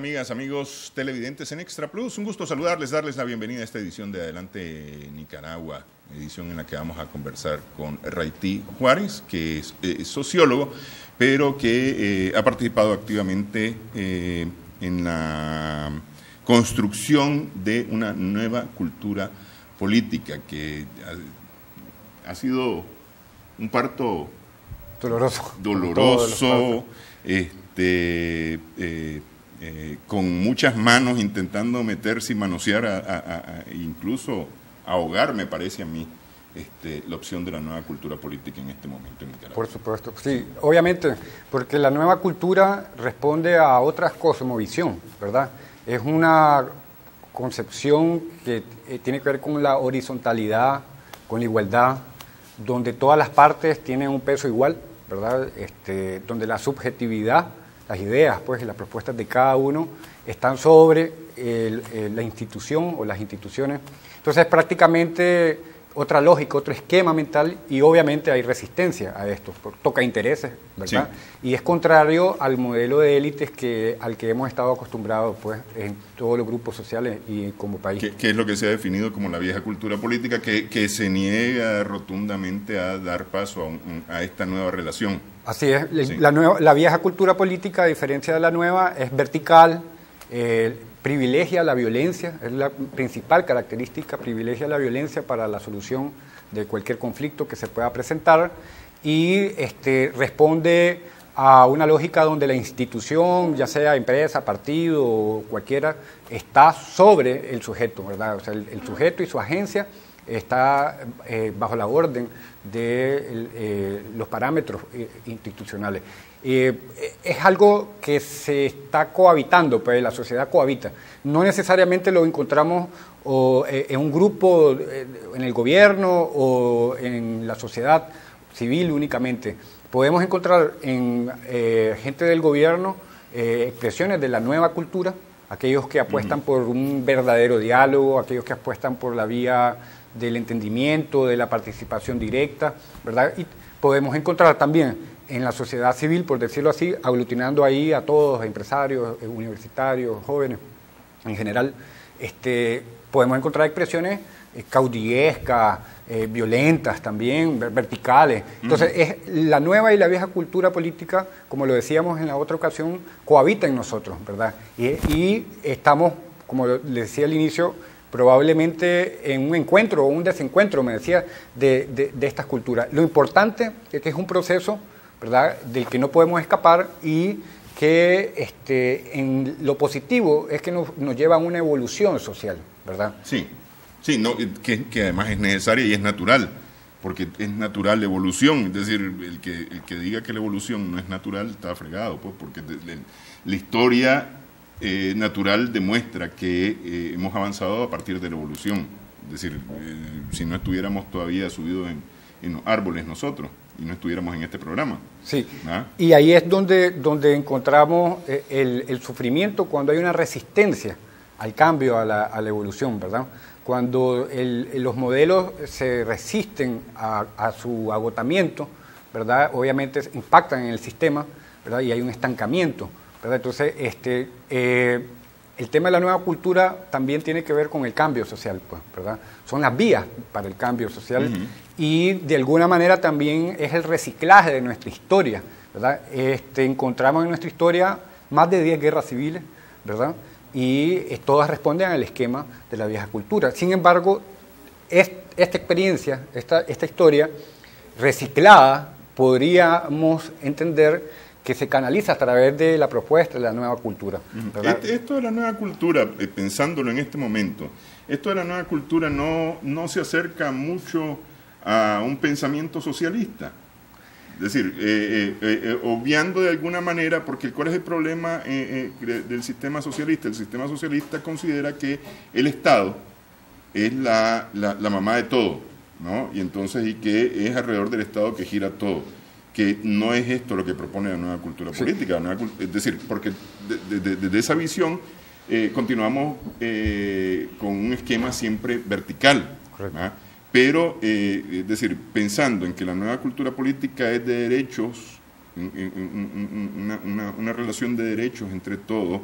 amigas, amigos televidentes en Extra Plus? Un gusto saludarles, darles la bienvenida a esta edición de Adelante Nicaragua, edición en la que vamos a conversar con Raytí Juárez, que es sociólogo, pero que ha participado activamente en la construcción de una nueva cultura política, que ha sido un parto doloroso, con muchas manos intentando meterse y manosear, incluso ahogar, me parece a mí, la opción de la nueva cultura política en este momento en Nicaragua. Por supuesto, sí, obviamente, porque la nueva cultura responde a otra cosmovisión, ¿verdad? Es una concepción que tiene que ver con la horizontalidad, con la igualdad, donde todas las partes tienen un peso igual, ¿verdad? Donde la subjetividad, las ideas, pues, las propuestas de cada uno están sobre la institución o las instituciones. Entonces, es prácticamente otra lógica, otro esquema mental, y obviamente hay resistencia a esto, toca intereses, ¿verdad? Sí. Y es contrario al modelo de élites al que hemos estado acostumbrados, pues, en todos los grupos sociales y como país. ¿Qué es lo que se ha definido como la vieja cultura política, que se niega rotundamente a dar paso a esta nueva relación? Así es, sí. La vieja cultura política, a diferencia de la nueva, es vertical, privilegia la violencia, es la principal característica, privilegia la violencia para la solución de cualquier conflicto que se pueda presentar, y responde a una lógica donde la institución, ya sea empresa, partido o cualquiera, está sobre el sujeto, ¿verdad? O sea, el sujeto y su agencia está bajo la orden de los parámetros institucionales. Es algo que se está cohabitando, pues la sociedad cohabita. No necesariamente lo encontramos en un grupo, en el gobierno o en la sociedad civil únicamente. Podemos encontrar en gente del gobierno expresiones de la nueva cultura, aquellos que apuestan por un verdadero diálogo, aquellos que apuestan por la vía del entendimiento, de la participación directa, ¿verdad? Y podemos encontrar también en la sociedad civil, por decirlo así, aglutinando ahí a todos, a empresarios, universitarios, jóvenes, en general, podemos encontrar expresiones caudillescas, violentas también, verticales. Entonces, la nueva y la vieja cultura política, como lo decíamos en la otra ocasión, cohabita en nosotros, ¿verdad? Y estamos, como les decía al inicio, probablemente en un encuentro o un desencuentro, me decía, de estas culturas. Lo importante es que es un proceso, ¿verdad?, del que no podemos escapar, y que en lo positivo es que nos lleva a una evolución social, ¿verdad? Sí, sí, no, que además es necesaria y es natural, porque es natural la evolución. Es decir, el que diga que la evolución no es natural está fregado, pues, porque la historia natural demuestra que hemos avanzado a partir de la evolución. Es decir, si no estuviéramos todavía subidos en los árboles nosotros y no estuviéramos en este programa. Sí, y ahí es donde encontramos el sufrimiento, cuando hay una resistencia al cambio, a la evolución, ¿verdad? Cuando los modelos se resisten a su agotamiento, ¿verdad? Obviamente impactan en el sistema, ¿verdad? Y hay un estancamiento, ¿verdad? Entonces, el tema de la nueva cultura también tiene que ver con el cambio social, pues, ¿verdad? Son las vías para el cambio social, y de alguna manera también es el reciclaje de nuestra historia, ¿verdad? Encontramos en nuestra historia más de 10 guerras civiles, ¿verdad? Y todas responden al esquema de la vieja cultura. Sin embargo, esta experiencia, esta historia reciclada, podríamos entender que se canaliza a través de la propuesta de la nueva cultura, ¿verdad? Esto de la nueva cultura, pensándolo en este momento, esto de la nueva cultura no se acerca mucho a un pensamiento socialista. Es decir, obviando de alguna manera, porque ¿cuál es el problema del sistema socialista? El sistema socialista considera que el Estado es la mamá de todo, ¿no? Y entonces, y que es alrededor del Estado que gira todo. Que no es esto lo que propone la nueva cultura política. Es decir, porque desde esa visión continuamos con un esquema siempre vertical. ¿Ah? Pero, es decir, pensando en que la nueva cultura política es de derechos una relación de derechos entre todos,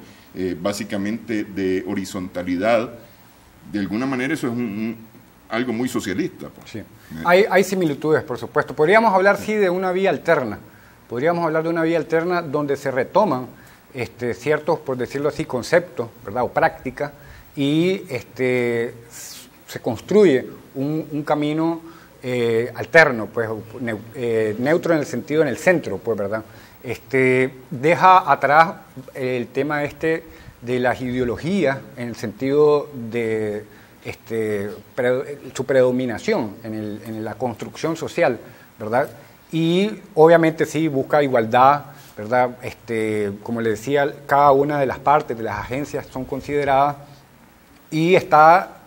básicamente de horizontalidad. De alguna manera eso es algo muy socialista. Pues. Sí. Hay similitudes, por supuesto. Podríamos hablar, sí, de una vía alterna. Podríamos hablar de una vía alterna donde se retoman ciertos, por decirlo así, conceptos, ¿verdad?, o prácticas, y se construye un camino alterno, pues, neutro en el sentido, en el centro, pues, ¿verdad? Deja atrás el tema de las ideologías en el sentido de su predominación en la construcción social, ¿verdad? Y obviamente sí busca igualdad, ¿verdad? Como le decía, cada una de las partes de las agencias son consideradas y está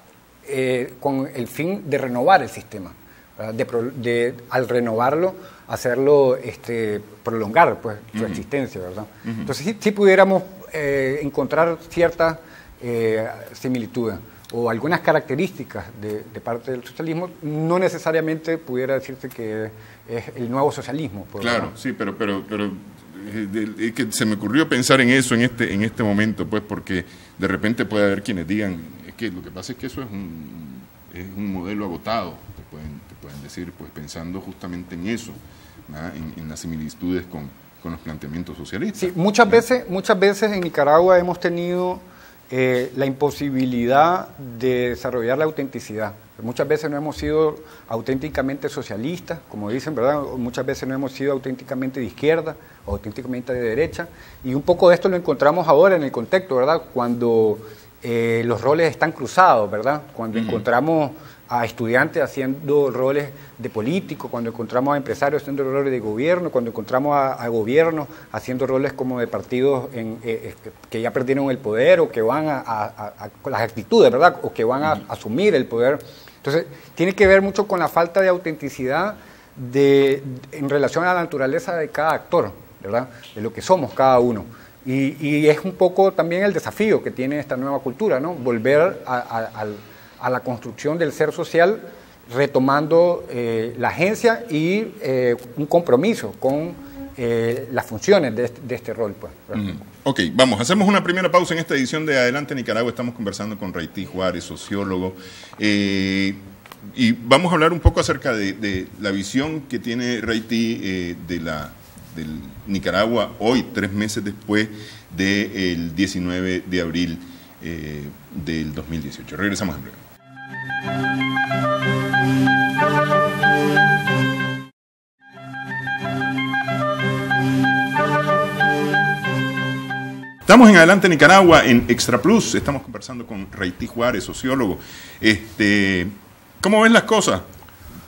con el fin de renovar el sistema, al renovarlo, hacerlo prolongar, pues, su existencia, ¿verdad? Entonces sí pudiéramos encontrar ciertas similitudes o algunas características de parte del socialismo. No necesariamente pudiera decirse que es el nuevo socialismo. Claro, sí, pero es que se me ocurrió pensar en eso en este momento, pues, porque de repente puede haber quienes digan, es que lo que pasa es que eso es un modelo agotado, te pueden decir, pues, pensando justamente en eso, en las similitudes con los planteamientos socialistas. Sí, muchas veces en Nicaragua hemos tenido la imposibilidad de desarrollar la autenticidad. Muchas veces no hemos sido auténticamente socialistas, como dicen, ¿verdad? Muchas veces no hemos sido auténticamente de izquierda o auténticamente de derecha, y un poco de esto lo encontramos ahora en el contexto, ¿verdad? Cuando los roles están cruzados, ¿verdad? Cuando encontramos a estudiantes haciendo roles de políticos, cuando encontramos a empresarios haciendo roles de gobierno, cuando encontramos a gobiernos haciendo roles como de partidos que ya perdieron el poder o que van con las actitudes, ¿verdad? O que van a asumir el poder. Entonces, tiene que ver mucho con la falta de autenticidad en relación a la naturaleza de cada actor, ¿verdad? De lo que somos cada uno. Y es un poco también el desafío que tiene esta nueva cultura, ¿no? Volver a la construcción del ser social, retomando la agencia y un compromiso con las funciones de este rol. Pues. Ok, vamos, hacemos una primera pausa en esta edición de Adelante Nicaragua. Estamos conversando con Raytí Juárez, sociólogo, y vamos a hablar un poco acerca de la visión que tiene Raytí del Nicaragua hoy, 3 meses después del 19 de abril del 2018. Regresamos en breve. Estamos en Adelante Nicaragua, en Extra Plus. Estamos conversando con Raytí Juárez, sociólogo. ¿Cómo ven las cosas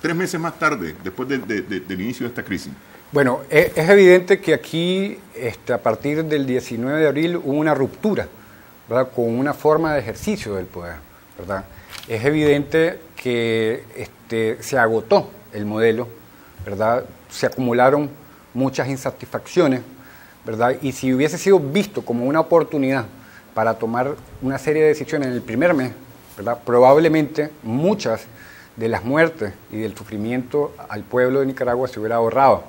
3 meses más tarde, después del inicio de esta crisis? Bueno, es evidente que aquí, a partir del 19 de abril, hubo una ruptura, ¿verdad?, con una forma de ejercicio del poder, ¿verdad? Es evidente que se agotó el modelo, ¿verdad? Se acumularon muchas insatisfacciones, ¿verdad? Y si hubiese sido visto como una oportunidad para tomar una serie de decisiones en el primer mes, ¿verdad?, probablemente muchas de las muertes y del sufrimiento al pueblo de Nicaragua se hubiera ahorrado.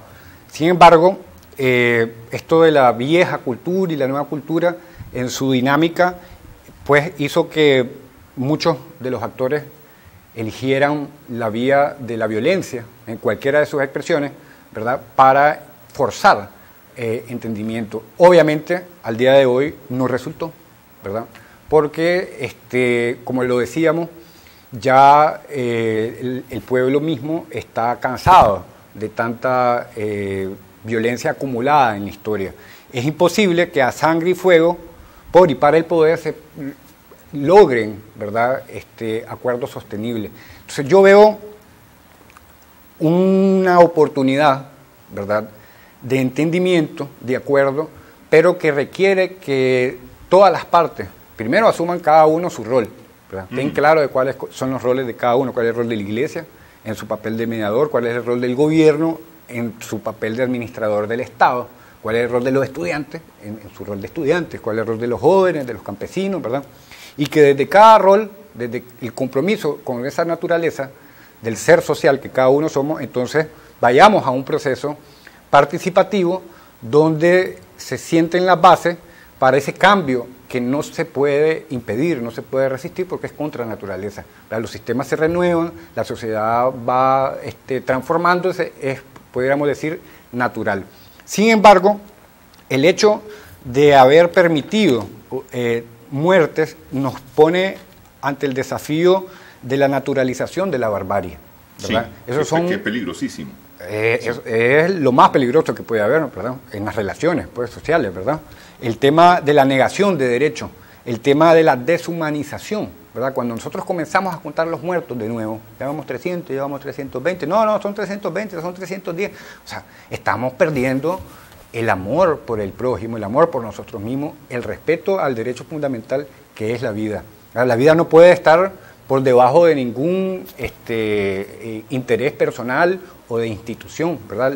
Sin embargo, esto de la vieja cultura y la nueva cultura, en su dinámica, pues hizo que muchos de los actores eligieran la vía de la violencia en cualquiera de sus expresiones, ¿verdad?, para forzar entendimiento. Obviamente, al día de hoy no resultó, ¿verdad?, porque, como lo decíamos, ya el pueblo mismo está cansado de tanta violencia acumulada en la historia. Es imposible que a sangre y fuego, por y para el poder, se logren, ¿verdad?, acuerdos sostenibles. Entonces yo veo una oportunidad, ¿verdad?, de entendimiento, de acuerdo, pero que requiere que todas las partes primero asuman cada uno su rol, ¿verdad? Ten claro de cuáles son los roles de cada uno, cuál es el rol de la iglesia en su papel de mediador, cuál es el rol del gobierno en su papel de administrador del Estado, cuál es el rol de los estudiantes en su rol de estudiantes, cuál es el rol de los jóvenes, de los campesinos, ¿verdad? Y que desde cada rol, desde el compromiso con esa naturaleza del ser social que cada uno somos, entonces vayamos a un proceso participativo donde se sienten las bases para ese cambio que no se puede impedir, no se puede resistir porque es contra la naturaleza. Los sistemas se renuevan, la sociedad va transformándose, es, podríamos decir, natural. Sin embargo, el hecho de haber permitido muertes nos pone ante el desafío de la naturalización de la barbarie, ¿verdad? Sí, eso que es peligrosísimo. Es lo más peligroso que puede haber, ¿verdad? En las relaciones pues, sociales, ¿verdad? El tema de la negación de derechos, el tema de la deshumanización, ¿verdad? Cuando nosotros comenzamos a contar los muertos de nuevo, llevamos 300, llevamos 320, no, son 320, son 310, o sea, estamos perdiendo el amor por el prójimo, el amor por nosotros mismos, el respeto al derecho fundamental que es la vida. La vida no puede estar por debajo de ningún interés personal o de institución, ¿verdad?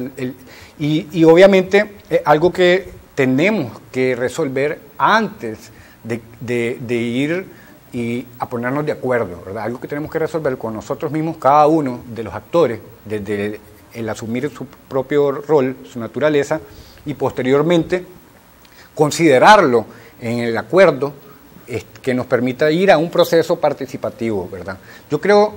Y obviamente algo que tenemos que resolver antes de ir y a ponernos de acuerdo, ¿verdad? Algo que tenemos que resolver con nosotros mismos, cada uno de los actores, desde el asumir su propio rol, su naturaleza, y posteriormente considerarlo en el acuerdo que nos permita ir a un proceso participativo, ¿verdad? Yo creo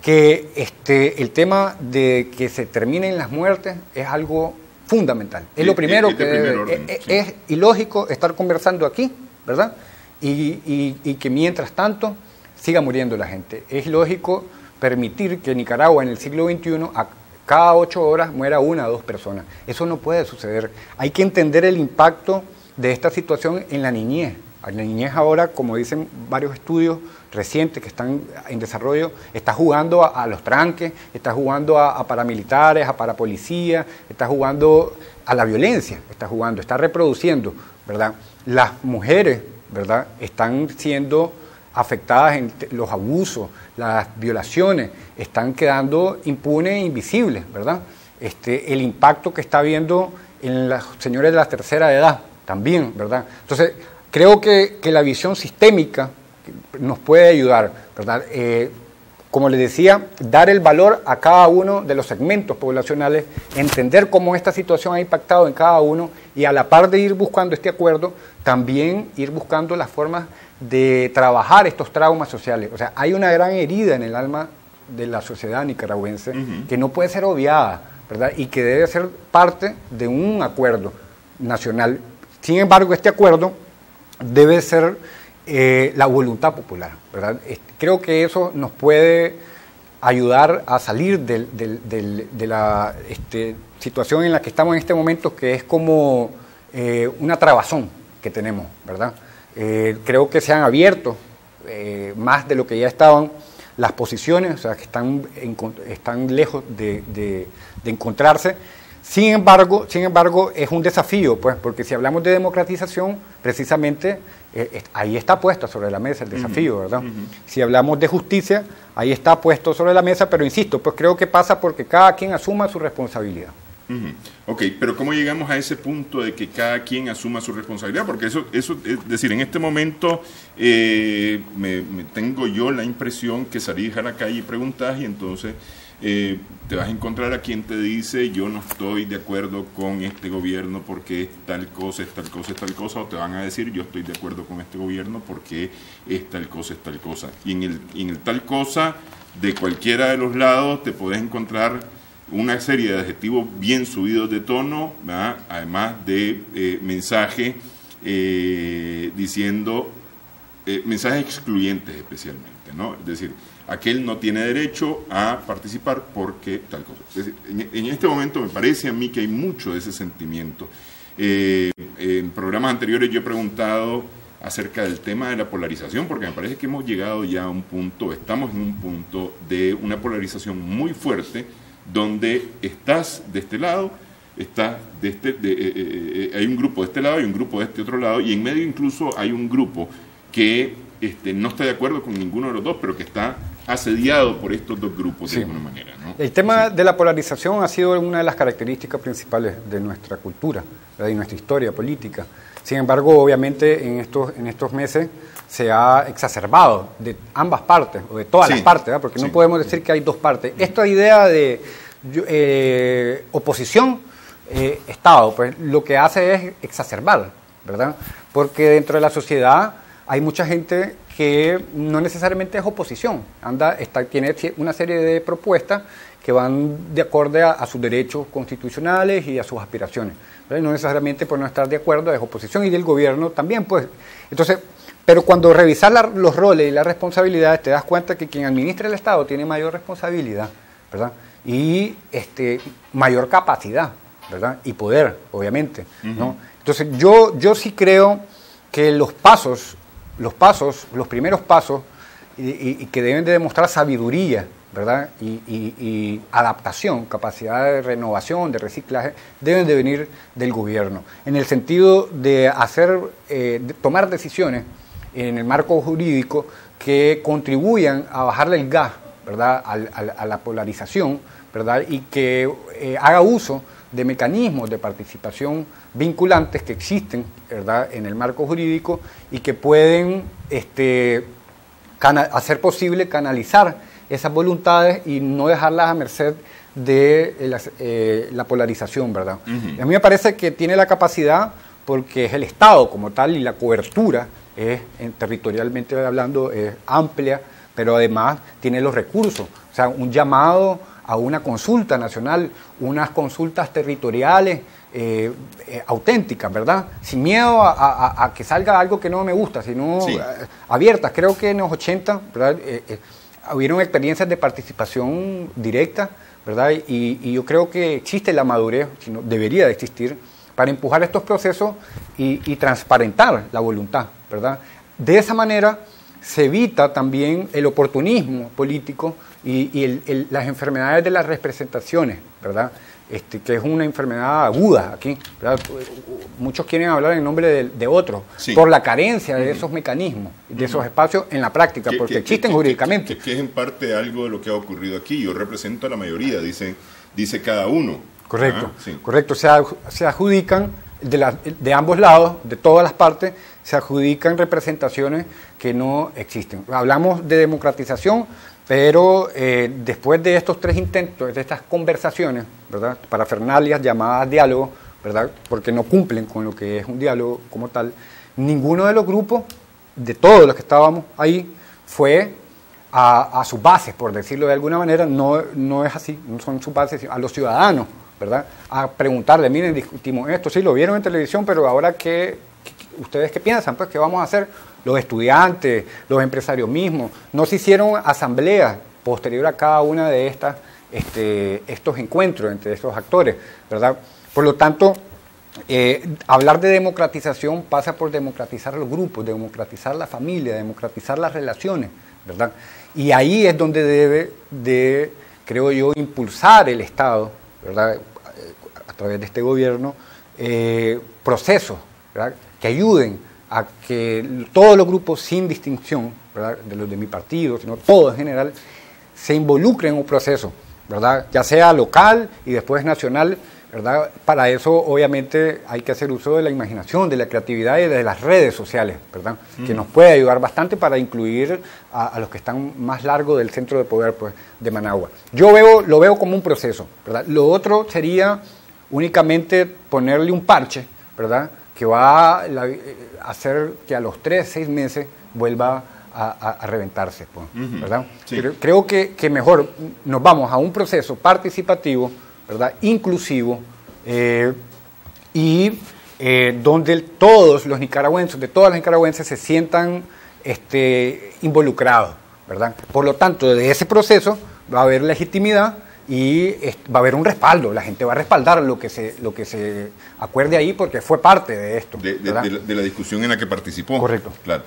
que el tema de que se terminen las muertes es algo fundamental. Es lo primero que debe. Es ilógico estar conversando aquí, ¿verdad? Y que mientras tanto siga muriendo la gente. Es ilógico permitir que Nicaragua en el siglo XXI a cada 8 horas muera 1 o 2 personas. Eso no puede suceder. Hay que entender el impacto de esta situación en la niñez. La niñez ahora, como dicen varios estudios recientes que están en desarrollo, está jugando a los tranques, está jugando a paramilitares, a parapolicías, está jugando a la violencia, está reproduciendo, ¿verdad? Las mujeres, ¿verdad?, están siendo afectadas en los abusos, las violaciones, están quedando impunes e invisibles, ¿verdad? El impacto que está habiendo en los señores de la tercera edad también, ¿verdad? Entonces, creo que la visión sistémica nos puede ayudar, ¿verdad? Como les decía, dar el valor a cada uno de los segmentos poblacionales, entender cómo esta situación ha impactado en cada uno y a la par de ir buscando este acuerdo, también ir buscando las formas de trabajar estos traumas sociales. O sea, hay una gran herida en el alma de la sociedad nicaragüense que no puede ser obviada, ¿verdad? Y que debe ser parte de un acuerdo nacional. Sin embargo, este acuerdo debe ser la voluntad popular, ¿verdad? Creo que eso nos puede ayudar a salir de la situación en la que estamos en este momento, que es como una trabazón que tenemos, ¿verdad? Creo que se han abierto más de lo que ya estaban las posiciones, o sea, que están lejos de encontrarse. Sin embargo, es un desafío, pues, porque si hablamos de democratización, precisamente ahí está puesto sobre la mesa el desafío, ¿verdad? Si hablamos de justicia, ahí está puesto sobre la mesa, pero insisto, pues creo que pasa porque cada quien asuma su responsabilidad. Ok, pero ¿cómo llegamos a ese punto de que cada quien asuma su responsabilidad? Porque eso es decir, en este momento me tengo yo la impresión que salís a la calle y preguntás y entonces te vas a encontrar a quien te dice yo no estoy de acuerdo con este gobierno porque es tal cosa, es tal cosa, es tal cosa, o te van a decir yo estoy de acuerdo con este gobierno porque es tal cosa, es tal cosa. Y en el tal cosa, de cualquiera de los lados, te podés encontrar una serie de adjetivos bien subidos de tono, ¿verdad? Además de mensajes diciendo, mensajes excluyentes especialmente, ¿no? Es decir, aquel no tiene derecho a participar porque tal cosa. Es decir, en este momento me parece a mí que hay mucho de ese sentimiento. En programas anteriores yo he preguntado acerca del tema de la polarización, porque me parece que hemos llegado ya a un punto, estamos en un punto de una polarización muy fuerte, donde estás de este lado, hay un grupo de este lado y un grupo de este otro lado, y en medio incluso hay un grupo que no está de acuerdo con ninguno de los dos, pero que está asediado por estos dos grupos de alguna manera, ¿no? El tema de la polarización ha sido una de las características principales de nuestra cultura, de nuestra historia política. Sin embargo, obviamente en estos meses se ha exacerbado de ambas partes, o de todas las partes, ¿verdad? Porque no podemos decir que hay dos partes. Esta idea de oposición Estado, pues lo que hace es exacerbar, ¿verdad? Porque dentro de la sociedad hay mucha gente que no necesariamente es oposición, tiene una serie de propuestas que van de acuerdo a sus derechos constitucionales y a sus aspiraciones, ¿verdad? No necesariamente por no estar de acuerdo es oposición, y del gobierno también, pues. Entonces, pero cuando revisas los roles y las responsabilidades, te das cuenta que quien administra el Estado tiene mayor responsabilidad, ¿verdad? Y mayor capacidad, ¿verdad? Y poder, obviamente, ¿no? Entonces, yo sí creo que los primeros pasos, y que deben de demostrar sabiduría, ¿verdad? Y adaptación, capacidad de renovación, de reciclaje, deben de venir del gobierno, en el sentido de tomar decisiones en el marco jurídico que contribuyan a bajarle el gas, ¿verdad? A la polarización, ¿verdad? Y que haga uso de mecanismos de participación vinculantes que existen, ¿verdad?, en el marco jurídico, y que pueden hacer posible canalizar esas voluntades y no dejarlas a merced de la polarización, ¿verdad? A mí me parece que tiene la capacidad, porque es el Estado como tal, y la cobertura territorialmente hablando es amplia, pero además tiene los recursos, o sea, un llamado a una consulta nacional, unas consultas territoriales auténticas, ¿verdad? Sin miedo a que salga algo que no me gusta, sino abiertas. Creo que en los 80, ¿verdad? Hubieron experiencias de participación directa, ¿verdad? Y yo creo que existe la madurez, sino debería de existir, para empujar estos procesos y transparentar la voluntad, ¿verdad? De esa manera se evita también el oportunismo político y las enfermedades de las representaciones, ¿verdad? Que es una enfermedad aguda aquí, ¿verdad? Muchos quieren hablar en nombre de otros, por la carencia de esos mecanismos, de esos espacios en la práctica, porque existen jurídicamente. Que es en parte algo de lo que ha ocurrido aquí. Yo represento a la mayoría, dice cada uno. Correcto, correcto. Se adjudican de ambos lados, de todas las partes, se adjudican representaciones que no existen. Hablamos de democratización, pero después de estos 3 intentos, de estas conversaciones, ¿verdad?, parafernalias llamadas diálogo, ¿verdad?, porque no cumplen con lo que es un diálogo como tal, ninguno de los grupos, de todos los que estábamos ahí, fue a sus bases, por decirlo de alguna manera. No es así, no son sus bases, sino a los ciudadanos, ¿verdad?, a preguntarle, miren, discutimos esto, sí, lo vieron en televisión, pero ahora ¿ustedes qué piensan? Pues, ¿qué vamos a hacer? Los estudiantes, los empresarios mismos. No se hicieron asambleas posterior a cada una de estos encuentros entre estos actores, ¿verdad? Por lo tanto, hablar de democratización pasa por democratizar los grupos, democratizar la familia, democratizar las relaciones, ¿verdad? Y ahí es donde debe de, creo yo, impulsar el Estado, ¿verdad?, a través de este gobierno, procesos, ¿verdad?, que ayuden a que todos los grupos, sin distinción, ¿verdad?, de los de mi partido, sino todos en general, se involucren en un proceso, ¿verdad?, ya sea local y después nacional, ¿verdad? Para eso, obviamente, hay que hacer uso de la imaginación, de la creatividad y de las redes sociales, ¿verdad?, que nos puede ayudar bastante para incluir a los que están más largo del centro de poder, pues, de Managua. Yo lo veo como un proceso, ¿verdad? Lo otro sería únicamente ponerle un parche, ¿verdad?, que va a hacer que a los 3-6 meses vuelva a reventarse, pues, ¿verdad? Creo que mejor nos vamos a un proceso participativo, ¿verdad?, inclusivo, y donde todos los nicaragüenses, de todas las nicaragüenses, se sientan involucrados, ¿verdad? Por lo tanto, de ese proceso va a haber legitimidad y va a haber un respaldo. La gente va a respaldar lo que se acuerde ahí, porque fue parte de esto. De la discusión en la que participó. Correcto. Claro.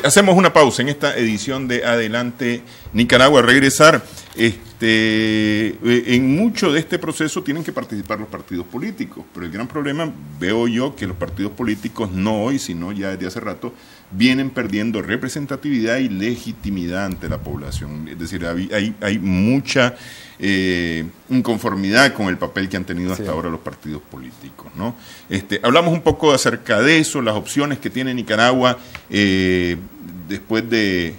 Hacemos una pausa en esta edición de Adelante Nicaragua. Regresar. En mucho de este proceso tienen que participar los partidos políticos, pero el gran problema, veo yo, que los partidos políticos no hoy, sino ya desde hace rato, vienen perdiendo representatividad y legitimidad ante la población. Es decir, hay mucha inconformidad con el papel que han tenido hasta ahora los partidos políticos, ¿no? Hablamos un poco acerca de eso, las opciones que tiene Nicaragua después de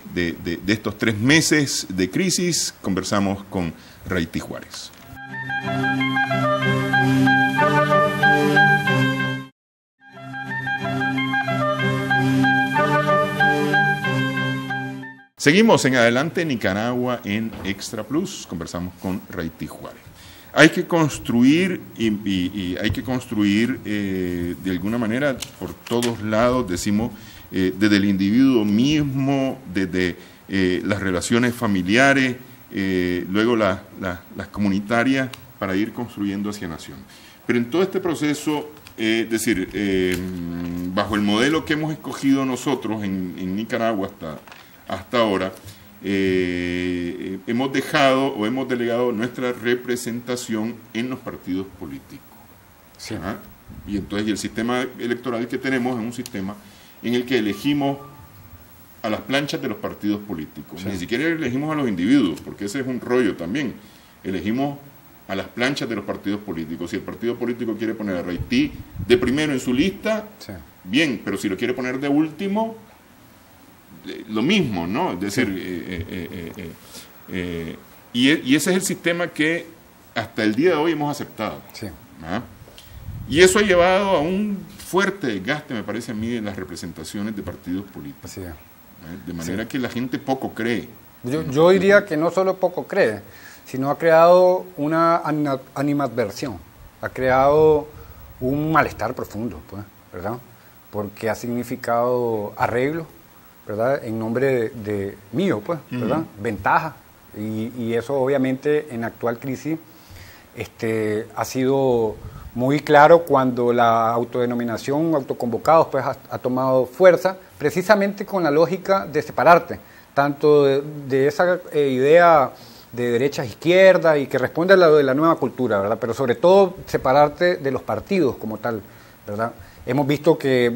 estos 3 meses de crisis. Conversamos con Raiti Juárez. Seguimos en Adelante Nicaragua en Extra Plus. Conversamos con Raití Juárez. Hay que construir y hay que construir de alguna manera por todos lados, decimos, desde el individuo mismo, desde las relaciones familiares, luego las comunitarias, para ir construyendo hacia nación. Pero en todo este proceso, es decir, bajo el modelo que hemos escogido nosotros en Nicaragua hasta ahora, hemos dejado o hemos delegado nuestra representación en los partidos políticos. Sí. ¿Ah? Y entonces el sistema electoral que tenemos es un sistema en el que elegimos a las planchas de los partidos políticos. Sí. Ni siquiera elegimos a los individuos, porque ese es un rollo también. Elegimos a las planchas de los partidos políticos. Si el partido político quiere poner a Raití de primero en su lista, sí, bien, pero si lo quiere poner de último, lo mismo, ¿no? Es decir, y ese es el sistema que hasta el día de hoy hemos aceptado. Sí. ¿Ah? Y eso ha llevado a un fuerte desgaste, me parece a mí, de las representaciones de partidos políticos. Sí. De manera sí, que la gente poco cree. Yo diría que no solo poco cree, sino ha creado una animadversión, ha creado un malestar profundo, pues, ¿verdad? Porque ha significado arreglo, ¿verdad? En nombre de mío, pues, ¿verdad? Ventaja. Y eso obviamente en la actual crisis ha sido muy claro cuando la autodenominación, autoconvocados, pues ha tomado fuerza, precisamente con la lógica de separarte, tanto de esa idea de derecha a izquierda y que responde a lo de la nueva cultura, ¿verdad? Pero sobre todo separarte de los partidos como tal, ¿verdad? Hemos visto que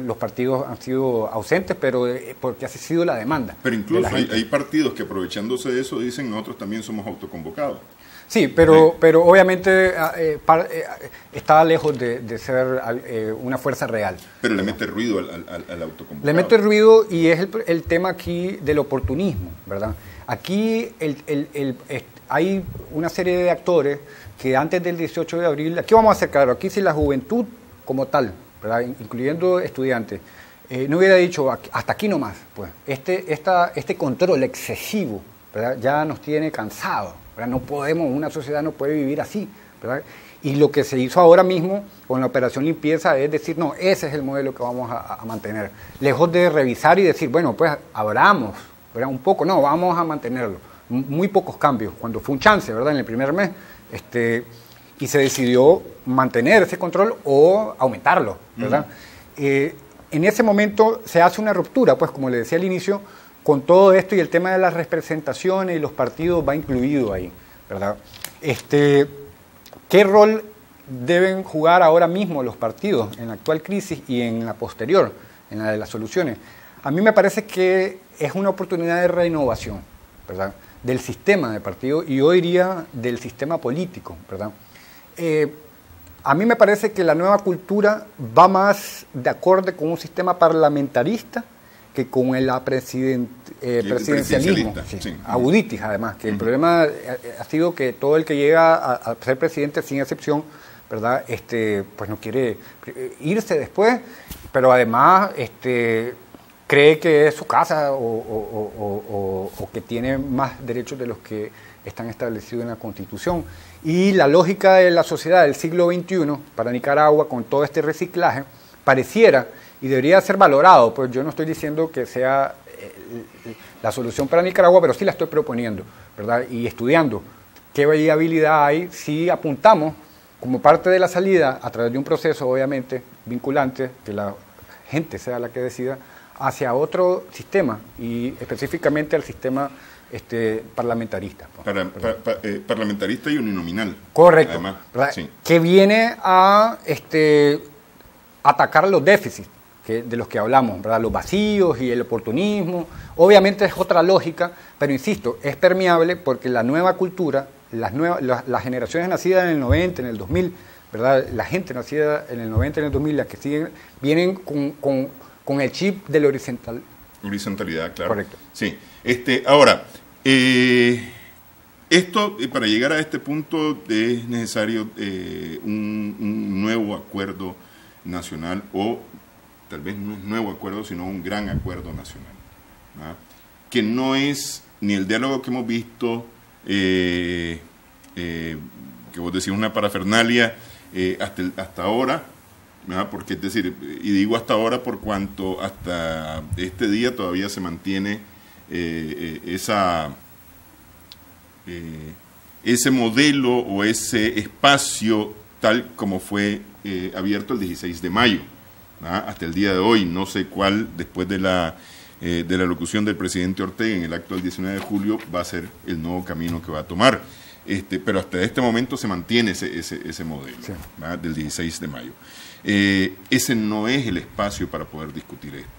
los partidos han sido ausentes, pero porque ha sido la demanda. Pero incluso hay partidos que aprovechándose de eso dicen nosotros también somos autoconvocados. Sí, pero obviamente está lejos de ser una fuerza real. Pero le mete ruido al autoconvocado. Le mete ruido y es el tema aquí del oportunismo, ¿verdad? Aquí hay una serie de actores que antes del 18 de abril, aquí vamos a hacer claro, aquí si la juventud como tal, ¿verdad? Incluyendo estudiantes, no hubiera dicho hasta aquí nomás, pues este control excesivo, ¿verdad? Ya nos tiene cansados, ¿verdad? No podemos, una sociedad no puede vivir así, ¿verdad? Y lo que se hizo ahora mismo con la operación limpieza es decir, no, ese es el modelo que vamos a mantener, lejos de revisar y decir, bueno, pues abramos, ¿verdad? Un poco, no, vamos a mantenerlo, muy pocos cambios, cuando fue un chance, ¿verdad? En el primer mes, y se decidió mantener ese control o aumentarlo, ¿verdad? En ese momento se hace una ruptura, pues como le decía al inicio, con todo esto y el tema de las representaciones y los partidos va incluido ahí, ¿verdad? ¿Qué rol deben jugar ahora mismo los partidos en la actual crisis y en la posterior, en la de las soluciones? A mí me parece que es una oportunidad de renovación, ¿verdad? Del sistema de partido y yo diría del sistema político, ¿verdad? A mí me parece que la nueva cultura va más de acorde con un sistema parlamentarista que con el presidencialismo. Sí. Aguditis, además, que el problema ha sido que todo el que llega a ser presidente, sin excepción, ¿verdad? Pues no quiere irse después, pero además cree que es su casa o que tiene más derechos de los que están establecidos en la Constitución. Y la lógica de la sociedad del siglo XXI para Nicaragua, con todo este reciclaje, pareciera y debería ser valorado, pues yo no estoy diciendo que sea la solución para Nicaragua, pero sí la estoy proponiendo, ¿verdad? Y estudiando qué viabilidad hay si apuntamos como parte de la salida, a través de un proceso obviamente vinculante, que la gente sea la que decida, hacia otro sistema y específicamente al sistema parlamentarista. Parlamentarista y uninominal. Correcto. Además, sí. Que viene a atacar los déficits de los que hablamos, ¿verdad? Los vacíos y el oportunismo. Obviamente es otra lógica, pero insisto, es permeable porque la nueva cultura, las generaciones nacidas en el 90, en el 2000, ¿verdad? La gente nacida en el 90, en el 2000, las que siguen, vienen con el chip de la horizontalidad, claro. Correcto. Sí. Ahora, para llegar a este punto es necesario un nuevo acuerdo nacional, o tal vez no es nuevo acuerdo, sino un gran acuerdo nacional, ¿verdad? que no es ni el diálogo que hemos visto, que vos decís una parafernalia hasta ahora, ¿verdad? Porque es decir, y digo hasta ahora por cuanto hasta este día todavía se mantiene ese modelo o ese espacio tal como fue abierto el 16 de mayo, ¿verdad? Hasta el día de hoy. No sé cuál, después de la locución del presidente Ortega en el acto del 19 de julio, va a ser el nuevo camino que va a tomar. Pero hasta este momento se mantiene ese modelo, sí, del 16 de mayo. Ese no es el espacio para poder discutir esto.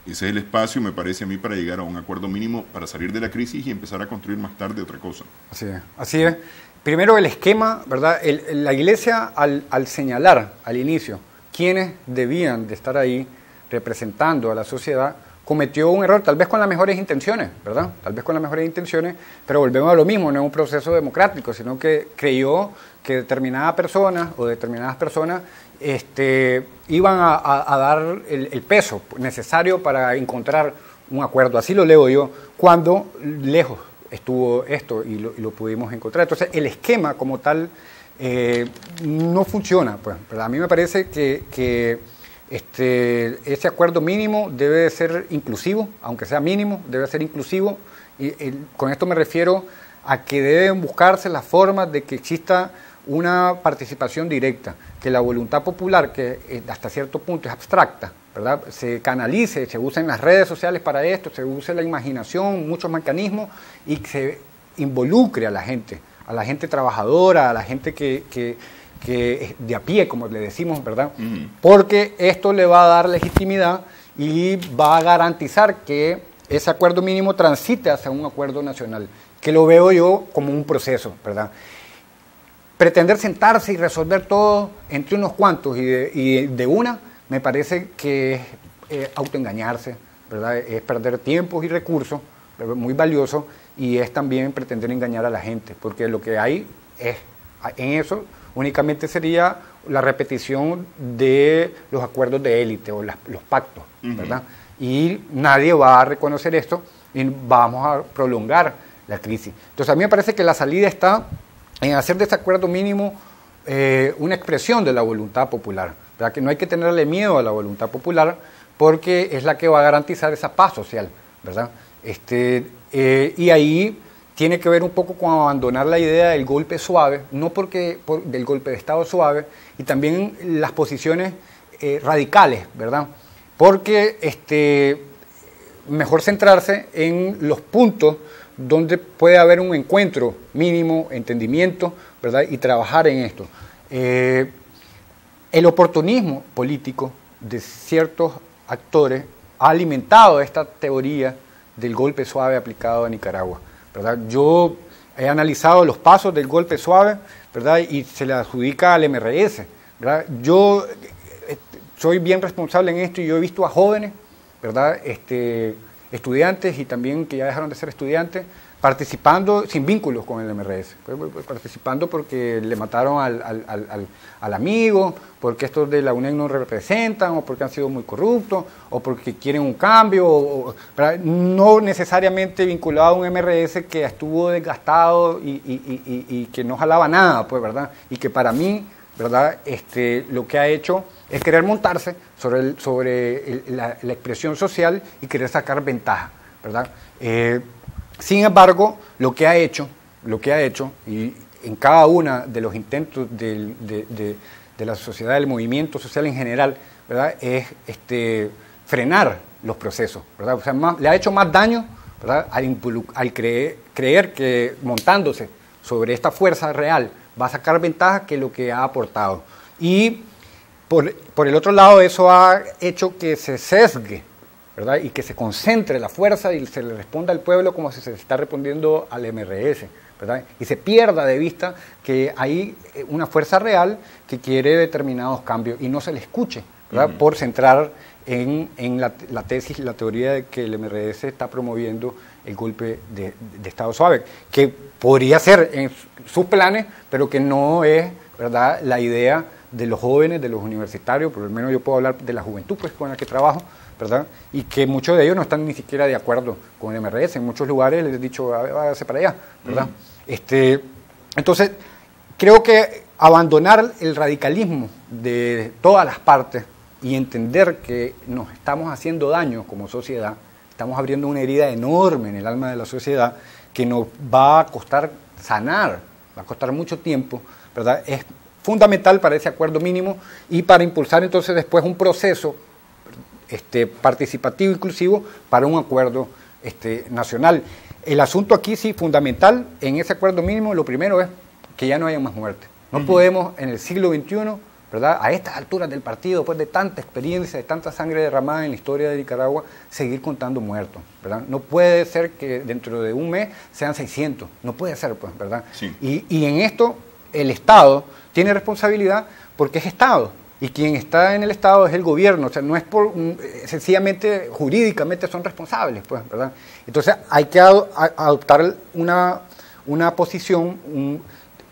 Ese es el espacio, me parece a mí, para llegar a un acuerdo mínimo para salir de la crisis y empezar a construir más tarde otra cosa. Así es. Así es. Primero el esquema, ¿verdad? La Iglesia, al señalar al inicio quiénes debían de estar ahí representando a la sociedad, cometió un error, tal vez con las mejores intenciones, ¿verdad? Tal vez con las mejores intenciones, pero volvemos a lo mismo, no es un proceso democrático, sino que creyó que determinadas personas iban a dar el peso necesario para encontrar un acuerdo. Así lo leo yo, cuando lejos estuvo esto y lo pudimos encontrar. Entonces, el esquema como tal no funciona, pues, ¿verdad? A mí me parece que ese acuerdo mínimo debe de ser inclusivo, aunque sea mínimo, debe ser inclusivo, y con esto me refiero a que deben buscarse las formas de que exista una participación directa, que la voluntad popular, que hasta cierto punto es abstracta, ¿verdad?, se canalice, se usen las redes sociales para esto, se use la imaginación, muchos mecanismos, y se involucre a la gente trabajadora, a la gente que de a pie, como le decimos, ¿verdad? Porque esto le va a dar legitimidad y va a garantizar que ese acuerdo mínimo transite hacia un acuerdo nacional, que lo veo yo como un proceso, ¿verdad? Pretender sentarse y resolver todo entre unos cuantos y de una, me parece que es autoengañarse, ¿verdad? Es perder tiempos y recursos, ¿verdad?, muy valiosos, y es también pretender engañar a la gente, porque lo que hay es, en eso, únicamente sería la repetición de los acuerdos de élite o los pactos, ¿verdad? Y nadie va a reconocer esto y vamos a prolongar la crisis. Entonces, a mí me parece que la salida está en hacer de ese acuerdo mínimo una expresión de la voluntad popular, ¿verdad? Que no hay que tenerle miedo a la voluntad popular porque es la que va a garantizar esa paz social, ¿verdad? Y ahí tiene que ver un poco con abandonar la idea del golpe suave, no del golpe de Estado suave, y también las posiciones radicales, ¿verdad? Porque mejor centrarse en los puntos donde puede haber un encuentro mínimo, entendimiento, ¿verdad?, y trabajar en esto. El oportunismo político de ciertos actores ha alimentado esta teoría del golpe suave aplicado a Nicaragua, ¿verdad? Yo he analizado los pasos del golpe suave, ¿verdad?, y se le adjudica al MRS, ¿verdad? Yo soy bien responsable en esto y yo he visto a jóvenes, ¿verdad?, estudiantes y también que ya dejaron de ser estudiantes, participando sin vínculos con el MRS, participando porque le mataron al amigo, porque estos de la UNED no representan, o porque han sido muy corruptos, o porque quieren un cambio, no necesariamente vinculado a un MRS que estuvo desgastado y que no jalaba nada, pues, ¿verdad? Y que para mí, ¿verdad?, lo que ha hecho es querer montarse sobre la expresión social y querer sacar ventaja, ¿verdad? Sin embargo, lo que ha hecho, y en cada uno de los intentos de la sociedad, del movimiento social en general, ¿verdad?, es frenar los procesos, ¿verdad? O sea, le ha hecho más daño, ¿verdad?, al creer que montándose sobre esta fuerza real va a sacar ventaja que lo que ha aportado. Y por el otro lado, eso ha hecho que se sesgue, ¿verdad?, y que se concentre la fuerza y se le responda al pueblo como si se está respondiendo al MRS, ¿verdad? Y se pierda de vista que hay una fuerza real que quiere determinados cambios y no se le escuche, ¿verdad?, por centrar en la tesis, la teoría de que el MRS está promoviendo el golpe de Estado suave, que podría ser en sus planes, pero que no es, ¿verdad?, la idea de los jóvenes, de los universitarios, por lo menos yo puedo hablar de la juventud, pues, con la que trabajo, ¿verdad? Y que muchos de ellos no están ni siquiera de acuerdo con el MRS. En muchos lugares les he dicho, váyase para allá, ¿verdad? Entonces, creo que abandonar el radicalismo de todas las partes y entender que nos estamos haciendo daño como sociedad, estamos abriendo una herida enorme en el alma de la sociedad que nos va a costar sanar, va a costar mucho tiempo, ¿verdad? Es fundamental para ese acuerdo mínimo y para impulsar entonces después un proceso participativo inclusivo para un acuerdo nacional. El asunto aquí sí fundamental en ese acuerdo mínimo, lo primero es que ya no haya más muertes. No podemos en el siglo XXI, ¿verdad?, a estas alturas del partido, después de tanta experiencia, de tanta sangre derramada en la historia de Nicaragua, seguir contando muertos, ¿verdad? No puede ser que dentro de un mes sean 600, no puede ser, pues, ¿verdad? Sí. Y en esto el Estado tiene responsabilidad porque es Estado, y quien está en el Estado es el gobierno, o sea, no es sencillamente, jurídicamente son responsables, pues, ¿verdad? Entonces hay que adoptar una posición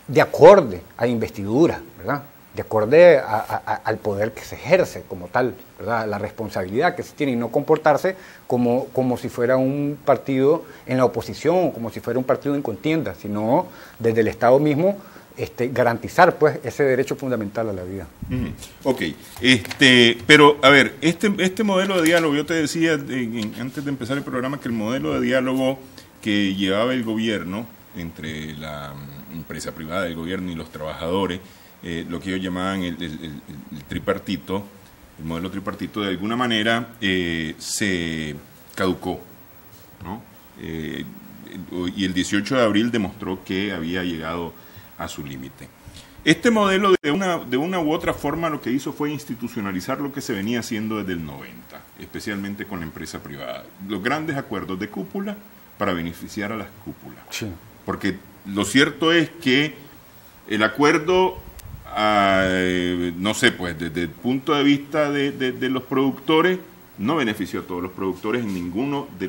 de acorde a investidura, ¿verdad? De acorde al poder que se ejerce como tal, ¿verdad? La responsabilidad que se tiene y no comportarse como si fuera un partido en la oposición, como si fuera un partido en contienda, sino desde el Estado mismo garantizar pues ese derecho fundamental a la vida. Ok, pero a ver, este modelo de diálogo, yo te decía antes de empezar el programa que el modelo de diálogo que llevaba el gobierno entre la empresa privada, el gobierno y los trabajadores, lo que ellos llamaban el tripartito, el modelo tripartito, de alguna manera se caducó, ¿no? Y el 18 de abril demostró que había llegado a su límite. Este modelo de una u otra forma lo que hizo fue institucionalizar lo que se venía haciendo desde el 90, especialmente con la empresa privada. Los grandes acuerdos de cúpula para beneficiar a las cúpulas. Sí. Porque lo cierto es que el acuerdo, no sé, pues desde el punto de vista de los productores, no benefició a todos los productores en ninguno de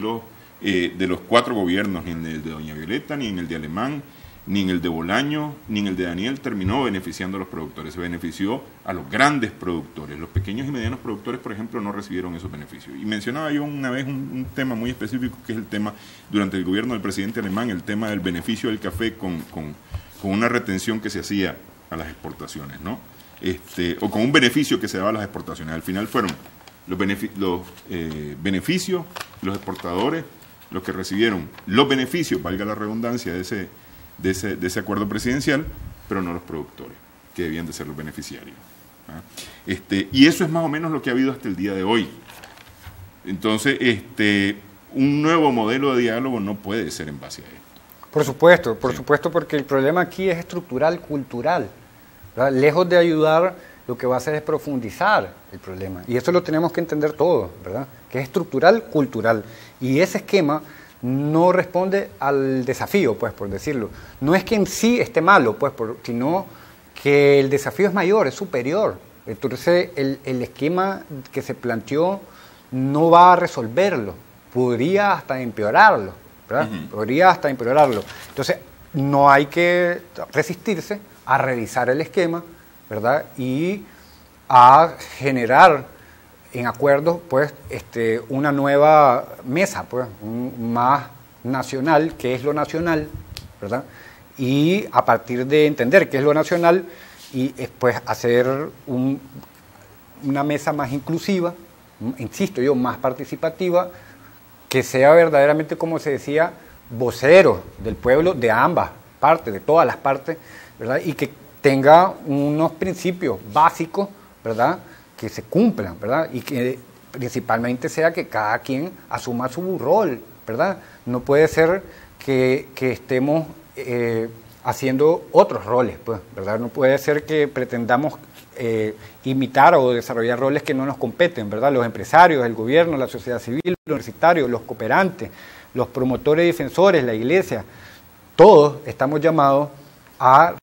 los 4 gobiernos, ni en el de doña Violeta, ni en el de Alemán, ni en el de Bolaño, ni en el de Daniel terminó beneficiando a los productores. Se benefició a los grandes productores. Los pequeños y medianos productores, por ejemplo, no recibieron esos beneficios. Y mencionaba yo una vez un tema muy específico, que es el tema, durante el gobierno del presidente Alemán, el tema del beneficio del café con una retención que se hacía a las exportaciones, ¿no? O con un beneficio que se daba a las exportaciones. Al final fueron los beneficios, los exportadores, los que recibieron los beneficios, valga la redundancia, de ese acuerdo presidencial, pero no los productores, que debían de ser los beneficiarios. Y eso es más o menos lo que ha habido hasta el día de hoy. Entonces, un nuevo modelo de diálogo no puede ser en base a esto. Por supuesto, porque el problema aquí es estructural, cultural, ¿verdad? Lejos de ayudar, lo que va a hacer es profundizar el problema. Y eso lo tenemos que entender todos, ¿verdad? Que es estructural, cultural. Y ese esquema no responde al desafío, pues, por decirlo. No es que en sí esté malo, pues, sino que el desafío es mayor, es superior. Entonces, el esquema que se planteó no va a resolverlo, podría hasta empeorarlo, ¿verdad? Podría hasta empeorarlo. Entonces, no hay que resistirse a revisar el esquema, ¿verdad? Y a generar en acuerdos, pues, una nueva mesa, pues, más nacional, que es lo nacional, ¿verdad? Y a partir de entender qué es lo nacional, y después hacer una mesa más inclusiva, insisto yo, más participativa, que sea verdaderamente, como se decía, vocero del pueblo de ambas partes, de todas las partes, ¿verdad? Y que tenga unos principios básicos, ¿verdad?, que se cumplan, ¿verdad? Y que principalmente sea que cada quien asuma su rol, ¿verdad? No puede ser que estemos haciendo otros roles, pues, ¿verdad? No puede ser que pretendamos imitar o desarrollar roles que no nos competen, ¿verdad? Los empresarios, el gobierno, la sociedad civil, los universitarios, los cooperantes, los promotores y defensores, la iglesia, todos estamos llamados a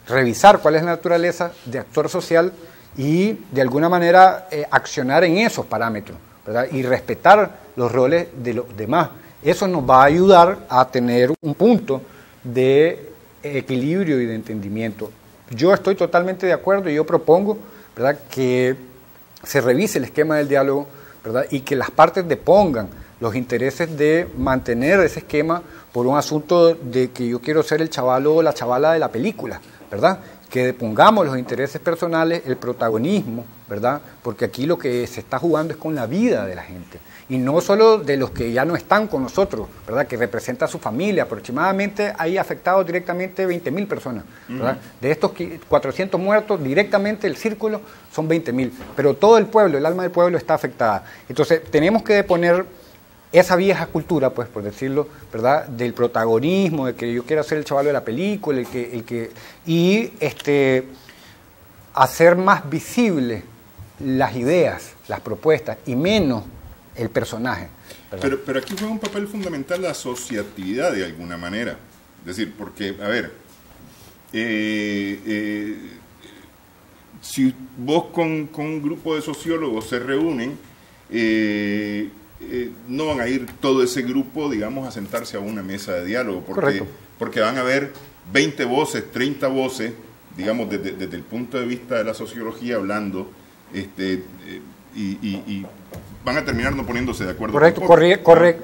revisar cuál es la naturaleza de actor social y de alguna manera accionar en esos parámetros, ¿verdad? Y respetar los roles de los demás. Eso nos va a ayudar a tener un punto de equilibrio y de entendimiento. Yo estoy totalmente de acuerdo y yo propongo, ¿verdad?, que se revise el esquema del diálogo ¿verdad? Y que las partes depongan los intereses de mantener ese esquema por un asunto de que yo quiero ser el chavalo o la chavala de la película, ¿verdad? Que depongamos los intereses personales, el protagonismo, ¿verdad? Porque aquí lo que se está jugando es con la vida de la gente. Y no solo de los que ya no están con nosotros, ¿verdad? Que representa a su familia. Aproximadamente hay afectados directamente 20.000 personas, ¿verdad? De estos 400 muertos, directamente el círculo son 20.000. Pero todo el pueblo, el alma del pueblo está afectada. Entonces, tenemos que deponer esa vieja cultura, pues, por decirlo, ¿verdad? Del protagonismo, de que yo quiero ser el chaval de la película, y hacer más visibles las ideas, las propuestas, y menos el personaje. Pero aquí juega un papel fundamental la asociatividad de alguna manera. Es decir, porque, a ver, si vos con un grupo de sociólogos se reúnen, no van a ir todo ese grupo, digamos, a sentarse a una mesa de diálogo, porque van a haber 20 voces, 30 voces, digamos, desde el punto de vista de la sociología hablando, y van a terminar no poniéndose de acuerdo. Correcto,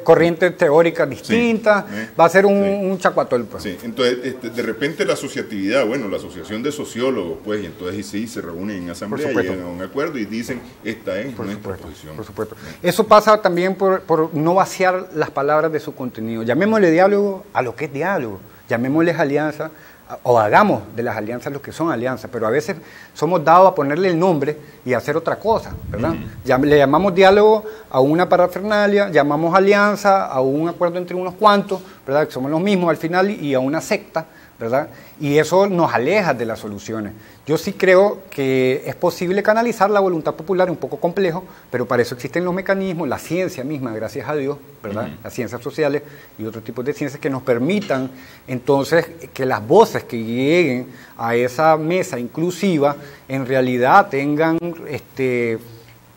corrientes teóricas distintas, sí, va a ser un chacuatol. Pues. Sí, entonces de repente la asociatividad, bueno, la asociación de sociólogos, pues, y entonces sí se reúnen en asamblea y llegan a un acuerdo y dicen, esta es nuestra posición. Por supuesto. Eso pasa también por no vaciar las palabras de su contenido. Llamémosle diálogo a lo que es diálogo, llamémosles alianza, o hagamos de las alianzas lo que son alianzas, pero a veces somos dados a ponerle el nombre y hacer otra cosa, ¿verdad? Le llamamos diálogo a una parafernalia, llamamos alianza a un acuerdo entre unos cuantos, ¿verdad? Que somos los mismos al final, y a una secta, ¿verdad? Y eso nos aleja de las soluciones. Yo sí creo que es posible canalizar la voluntad popular, un poco complejo, pero para eso existen los mecanismos, la ciencia misma, gracias a Dios, ¿verdad? Las ciencias sociales y otros tipos de ciencias que nos permitan entonces que las voces que lleguen a esa mesa inclusiva en realidad tengan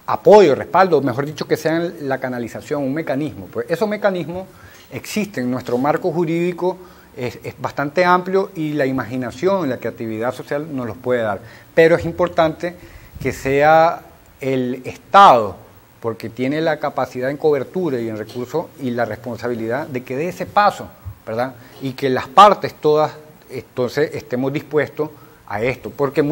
apoyo, respaldo, mejor dicho, que sean la canalización, un mecanismo. Pues esos mecanismos existen, nuestro marco jurídico es bastante amplio y la imaginación, la creatividad social nos los puede dar. Pero es importante que sea el Estado, porque tiene la capacidad en cobertura y en recursos y la responsabilidad de que dé ese paso, ¿verdad? Y que las partes todas entonces estemos dispuestos a esto, porque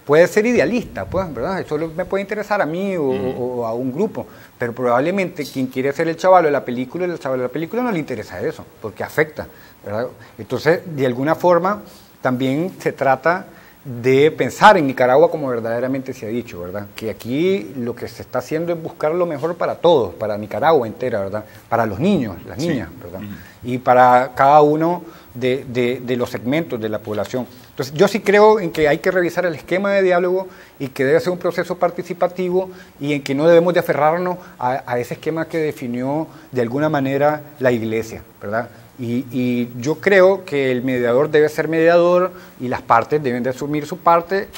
puede ser idealista, pues, ¿verdad? Eso me puede interesar a mí o a un grupo, pero probablemente quien quiere ser el chavalo de la película, el chavalo de la película no le interesa eso, porque afecta, ¿verdad? Entonces, de alguna forma, también se trata de pensar en Nicaragua como verdaderamente se ha dicho, ¿verdad? Que aquí lo que se está haciendo es buscar lo mejor para todos, para Nicaragua entera, ¿verdad? Para los niños, las niñas, ¿verdad? Y para cada uno de los segmentos de la población. Entonces, yo sí creo en que hay que revisar el esquema de diálogo y que debe ser un proceso participativo y en que no debemos de aferrarnos a ese esquema que definió de alguna manera la Iglesia, ¿verdad? Y yo creo que el mediador debe ser mediador y las partes deben de asumir su parte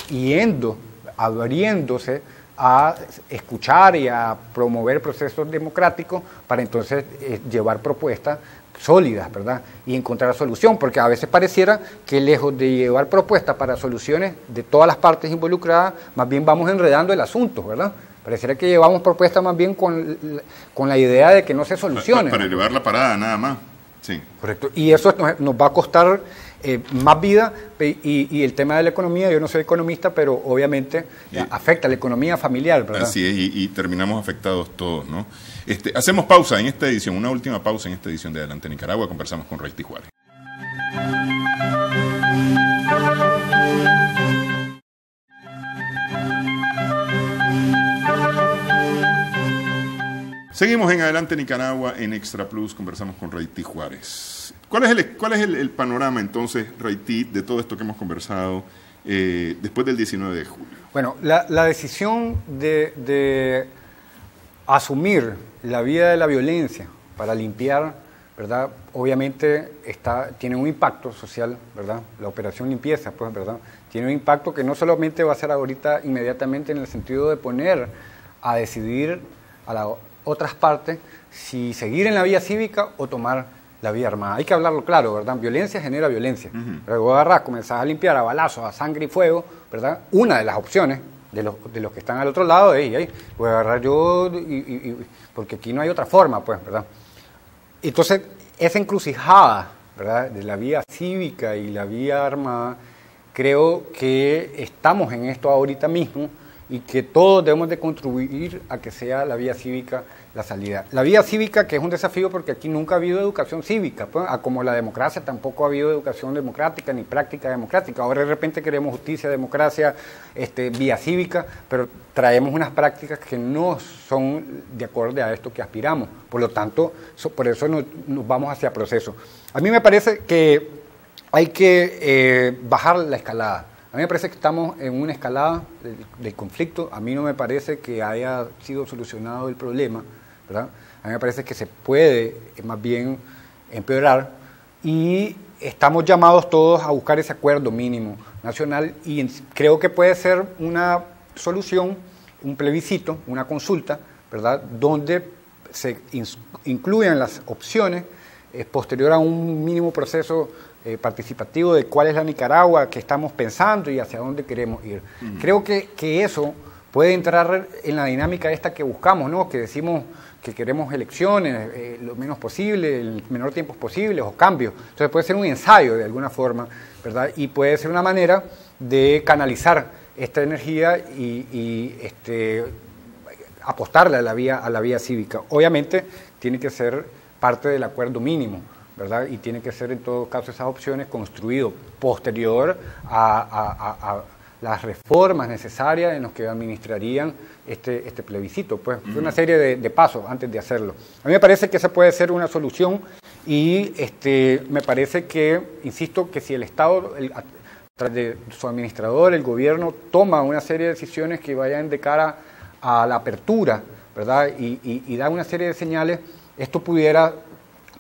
abriéndose a escuchar y a promover procesos democráticos para entonces llevar propuestas sólidas, ¿verdad? Y encontrar solución, porque a veces pareciera que lejos de llevar propuestas para soluciones de todas las partes involucradas, más bien vamos enredando el asunto, ¿verdad? Pareciera que llevamos propuestas más bien con la idea de que no se solucione. Para elevar la parada, nada más. Sí. Correcto. Y eso nos va a costar más vida y el tema de la economía, yo no soy economista, pero obviamente afecta a la economía familiar, ¿verdad? Así es, y terminamos afectados todos, ¿no? Hacemos pausa en esta edición, una última pausa en esta edición de Adelante Nicaragua. Conversamos con Raiti Juárez. Seguimos en Adelante Nicaragua en Extra Plus, conversamos con Raiti Juárez. ¿Cuál es el panorama entonces, Raiti, de todo esto que hemos conversado después del 19 de julio? Bueno, la decisión de asumir la vía de la violencia para limpiar, ¿verdad? Obviamente tiene un impacto social, ¿verdad? La operación limpieza, pues, ¿verdad? Tiene un impacto que no solamente va a ser ahorita inmediatamente en el sentido de poner a decidir a las otras partes si seguir en la vía cívica o tomar la vía armada. Hay que hablarlo claro, ¿verdad? Violencia genera violencia. Luego agarrás, comenzás a limpiar a balazos, a sangre y fuego, ¿verdad? Una de las opciones, de los que están al otro lado, voy a agarrar yo, porque aquí no hay otra forma, pues, ¿verdad? Entonces, esa encrucijada, ¿verdad?, de la vía cívica y la vía armada, creo que estamos en esto ahorita mismo y que todos debemos de contribuir a que sea la vía cívica la salida. La vía cívica, que es un desafío porque aquí nunca ha habido educación cívica, pues, como la democracia tampoco ha habido educación democrática ni práctica democrática. Ahora de repente queremos justicia, democracia, vía cívica, pero traemos unas prácticas que no son de acorde a esto que aspiramos. Por lo tanto, por eso nos vamos hacia procesos. A mí me parece que hay que bajar la escalada. A mí me parece que estamos en una escalada del conflicto. A mí no me parece que haya sido solucionado el problema, ¿verdad? A mí me parece que se puede más bien empeorar y estamos llamados todos a buscar ese acuerdo mínimo nacional y creo que puede ser una solución, un plebiscito, una consulta, ¿verdad?, donde se incluyan las opciones posterior a un mínimo proceso participativo de cuál es la Nicaragua que estamos pensando y hacia dónde queremos ir. Creo que eso puede entrar en la dinámica esta que buscamos, ¿no?, que decimos que queremos elecciones lo menos posible, el menor tiempo posible, o cambios. Entonces puede ser un ensayo de alguna forma, ¿verdad?, y puede ser una manera de canalizar esta energía y apostarle a la vía cívica. Obviamente tiene que ser parte del acuerdo mínimo, ¿verdad?, y tiene que ser en todo caso esas opciones construido posterior a las reformas necesarias en los que administrarían este plebiscito, pues una serie de pasos antes de hacerlo. A mí me parece que esa puede ser una solución y me parece que, insisto, que si el Estado, a través de su administrador, el gobierno, toma una serie de decisiones que vayan de cara a la apertura, ¿verdad?, y da una serie de señales, esto pudiera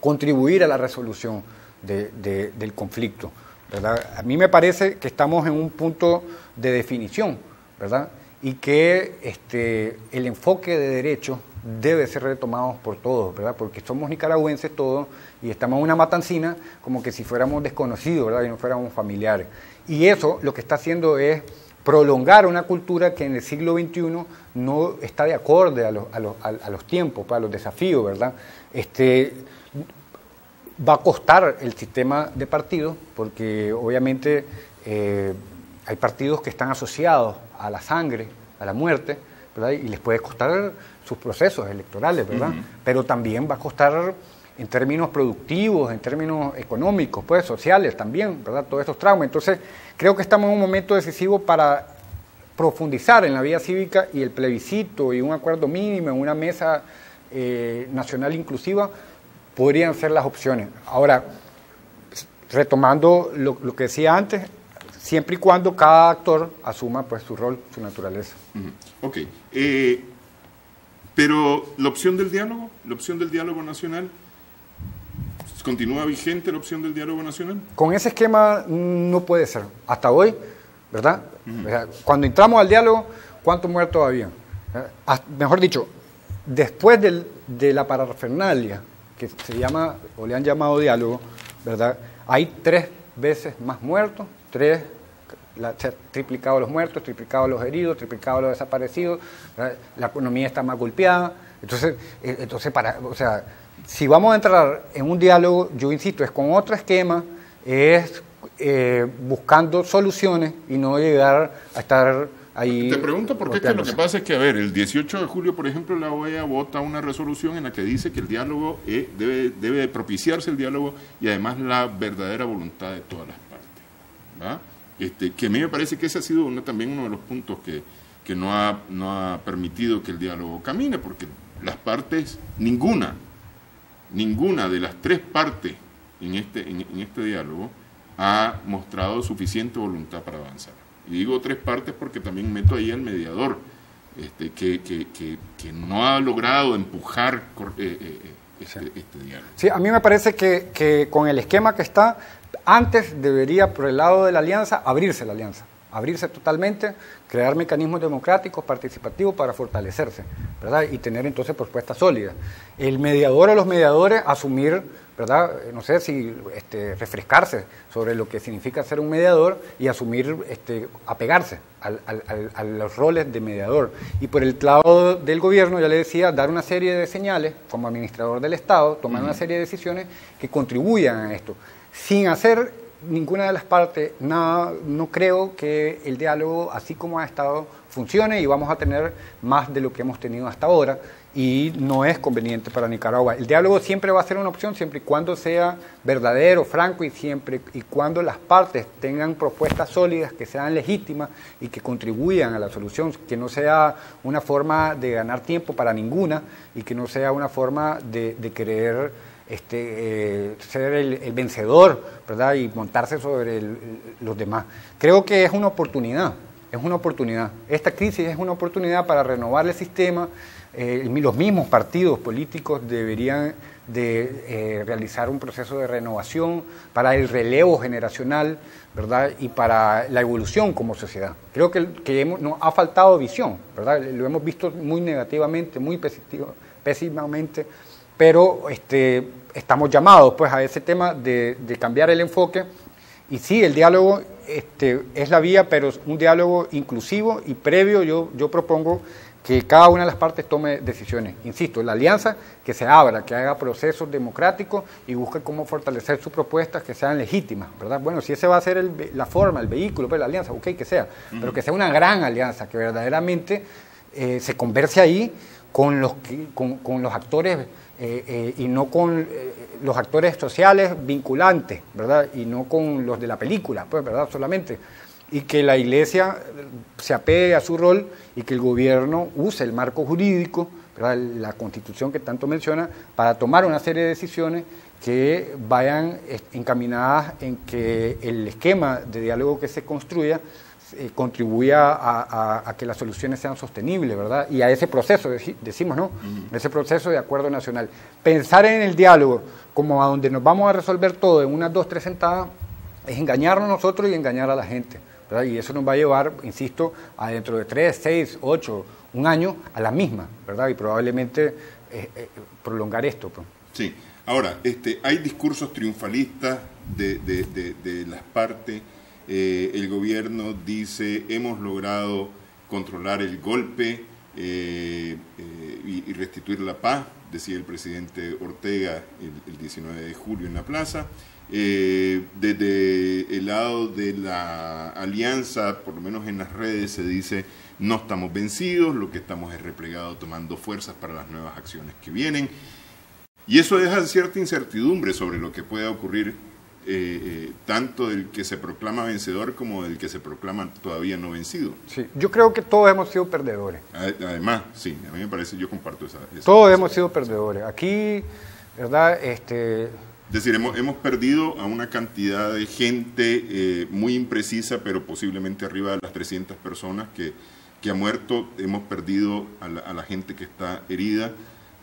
contribuir a la resolución del conflicto, ¿verdad? A mí me parece que estamos en un punto de definición, ¿verdad?, y que el enfoque de derecho debe ser retomado por todos, ¿verdad?, porque somos nicaragüenses todos y estamos en una matancina como que si fuéramos desconocidos, ¿verdad?, y no fuéramos familiares. Y eso lo que está haciendo es prolongar una cultura que en el siglo XXI no está de acorde a los tiempos, a los desafíos, ¿verdad? Va a costar el sistema de partidos, porque obviamente hay partidos que están asociados a la sangre, a la muerte, ¿verdad?, y les puede costar sus procesos electorales, ¿verdad? Pero también va a costar en términos productivos, en términos económicos, pues sociales también, ¿verdad?, todos estos traumas. Entonces, creo que estamos en un momento decisivo para profundizar en la vía cívica y el plebiscito y un acuerdo mínimo en una mesa nacional inclusiva podrían ser las opciones. Ahora, retomando lo que decía antes, siempre y cuando cada actor asuma pues su rol, su naturaleza. Ok. Pero la opción del diálogo nacional, ¿continúa vigente la opción del diálogo nacional? Con ese esquema no puede ser. Hasta hoy, ¿verdad? O sea, cuando entramos al diálogo, ¿cuántos muertos había? Mejor dicho, después de la parafernalia, que se llama, o le han llamado diálogo, ¿verdad?, hay 3 veces más muertos, se han triplicado los muertos, triplicado los heridos, triplicado los desaparecidos, ¿verdad?, la economía está más golpeada. Entonces si vamos a entrar en un diálogo, yo insisto, es con otro esquema, es buscando soluciones y no llegar a estar ahí. Te pregunto porque es que lo que pasa es que, a ver, el 18 de julio, por ejemplo, la OEA vota una resolución en la que dice que el diálogo debe propiciarse el diálogo y además la verdadera voluntad de todas las partes, ¿verdad? Que a mí me parece que ese ha sido también uno de los puntos que no ha permitido que el diálogo camine, porque las partes, ninguna de las 3 partes en este diálogo ha mostrado suficiente voluntad para avanzar. Y digo 3 partes porque también meto ahí al mediador, que no ha logrado empujar este diálogo. Sí, a mí me parece que con el esquema que está, antes debería, por el lado de la alianza, abrirse la alianza. abrirse totalmente, crear mecanismos democráticos, participativos para fortalecerse, ¿verdad? Y tener entonces propuestas sólidas. El mediador o los mediadores asumir, ¿verdad? No sé si refrescarse sobre lo que significa ser un mediador y asumir, apegarse a los roles de mediador. Y por el lado del gobierno, ya le decía, dar una serie de señales como administrador del Estado, tomar una serie de decisiones que contribuyan a esto. Sin hacer ninguna de las partes nada, no creo que el diálogo, así como ha estado, funcione y vamos a tener más de lo que hemos tenido hasta ahora. Y no es conveniente para Nicaragua. El diálogo siempre va a ser una opción siempre y cuando sea verdadero, franco y siempre y cuando las partes tengan propuestas sólidas que sean legítimas y que contribuyan a la solución, que no sea una forma de ganar tiempo para ninguna y que no sea una forma de querer ser el vencedor, ¿verdad? Y montarse sobre los demás. Creo que es una oportunidad, Esta crisis es una oportunidad para renovar el sistema. Los mismos partidos políticos deberían de realizar un proceso de renovación para el relevo generacional, ¿verdad? Y para la evolución como sociedad. Creo que nos ha faltado visión, ¿verdad? Lo hemos visto muy negativamente, muy pésimamente, pero estamos llamados pues a ese tema de cambiar el enfoque. Y sí, el diálogo es la vía, pero es un diálogo inclusivo y previo. Yo propongo que cada una de las partes tome decisiones. Insisto, la alianza que se abra, que haga procesos democráticos y busque cómo fortalecer sus propuestas que sean legítimas, ¿verdad? Bueno, si ese va a ser la forma, el vehículo, pues la alianza, ok, que sea, pero que sea una gran alianza, que verdaderamente se converse ahí con los actores y no con los actores sociales vinculantes, ¿verdad? Y no con los de la película, pues, ¿verdad? Solamente. Y que la Iglesia se apegue a su rol y que el gobierno use el marco jurídico, ¿verdad? La Constitución que tanto menciona, para tomar una serie de decisiones que vayan encaminadas en que el esquema de diálogo que se construya contribuya a que las soluciones sean sostenibles, ¿verdad? Y a ese proceso, decimos, ¿no? Ese proceso de acuerdo nacional. Pensar en el diálogo como a donde nos vamos a resolver todo en unas 2, 3 sentadas es engañarnos nosotros y engañar a la gente, ¿verdad? Y eso nos va a llevar, insisto, a dentro de 3, 6, 8, un año a la misma, ¿verdad? Y probablemente prolongar esto. Pues. Sí. Ahora, hay discursos triunfalistas de las partes. El gobierno dice, hemos logrado controlar el golpe y restituir la paz, decía el presidente Ortega el 19 de julio en la plaza. Desde el lado de la alianza, por lo menos en las redes, se dice no estamos vencidos, lo que estamos es replegados tomando fuerzas para las nuevas acciones que vienen, y eso deja cierta incertidumbre sobre lo que pueda ocurrir, tanto del que se proclama vencedor como del que se proclama todavía no vencido. Sí, yo creo que todos hemos sido perdedores. Además, sí, a mí me parece, yo comparto esa todos hemos sido perdedores. Aquí, ¿verdad? Es decir, hemos perdido a una cantidad de gente muy imprecisa, pero posiblemente arriba de las 300 personas que ha muerto. Hemos perdido a la gente que está herida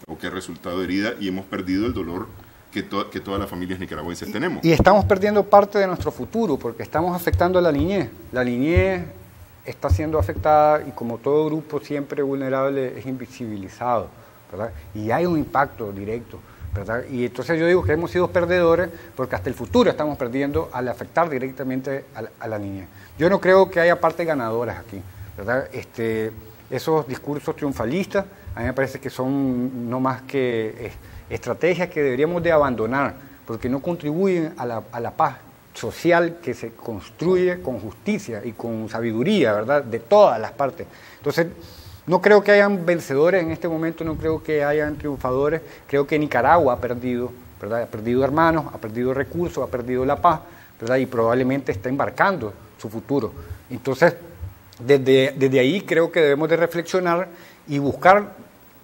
o que ha resultado herida, y hemos perdido el dolor que todas las familias nicaragüenses tenemos. Y estamos perdiendo parte de nuestro futuro porque estamos afectando a la niñez. La niñez está siendo afectada y, como todo grupo siempre vulnerable, es invisibilizado, ¿verdad? Y hay un impacto directo, ¿verdad? Y entonces yo digo que hemos sido perdedores porque hasta el futuro estamos perdiendo al afectar directamente a la niñez. Yo no creo que haya partes ganadoras aquí, ¿verdad? Esos discursos triunfalistas a mí me parece que son no más que estrategias que deberíamos de abandonar porque no contribuyen a la paz social que se construye con justicia y con sabiduría, ¿verdad? De todas las partes. Entonces, no creo que hayan vencedores en este momento, no creo que hayan triunfadores. Creo que Nicaragua ha perdido, ¿verdad? Ha perdido hermanos, ha perdido recursos, ha perdido la paz, ¿verdad? Y probablemente está embarcando su futuro. Entonces, desde ahí creo que debemos de reflexionar y buscar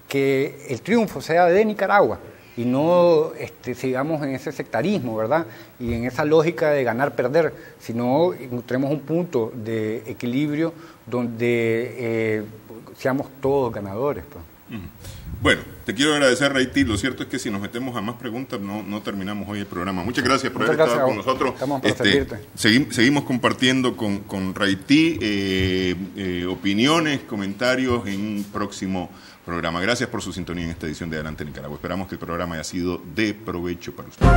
que el triunfo sea de Nicaragua y no sigamos en ese sectarismo, ¿verdad? Y en esa lógica de ganar-perder, sino encontremos un punto de equilibrio donde seamos todos ganadores. Pues. Bueno, te quiero agradecer, Raití. Lo cierto es que si nos metemos a más preguntas no terminamos hoy el programa. Muchas gracias por haber estado con nosotros. Estamos para servirte. Seguimos compartiendo con Raití opiniones, comentarios en un próximo programa. Gracias por su sintonía en esta edición de Adelante Nicaragua. Esperamos que el programa haya sido de provecho para ustedes.